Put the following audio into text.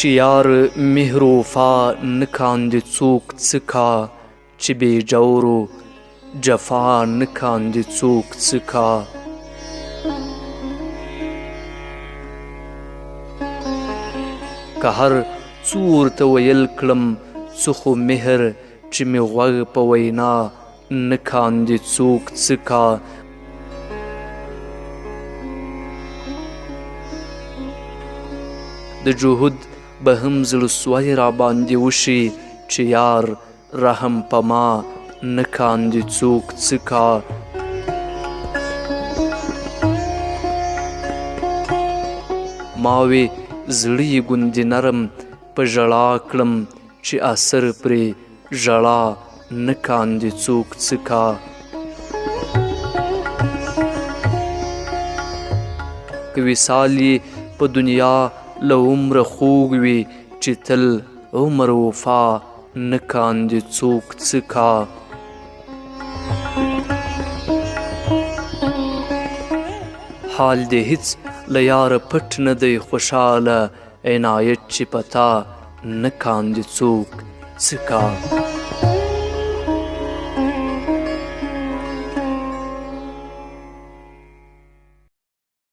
چې یار مهر و وفا نه کاندې څوک څه کا چې بې جورو جفا نه کاندې څوک څه کا که هر څو ورته ویل کړم څه خو مهر چې مې غوږ په وینا نه کاندې څوک څه کا د جهود به هم زړه سوی راباندې وشي چې یار رحم په ما نه کاندې څوک څه کا ما وې زړه یې ګوندې نرم په ژړا کړم چې اثر پرې ژړا نه کاندې څوک څه کا که وصال یې په دنیا له عمره خوږ وي چې تل عمر وفا نه کاندې څوک څه کا حال دې هیڅ له یاره پټ نه دی خوشحاله عنایت چې په تا نه کاندې څوک څه کا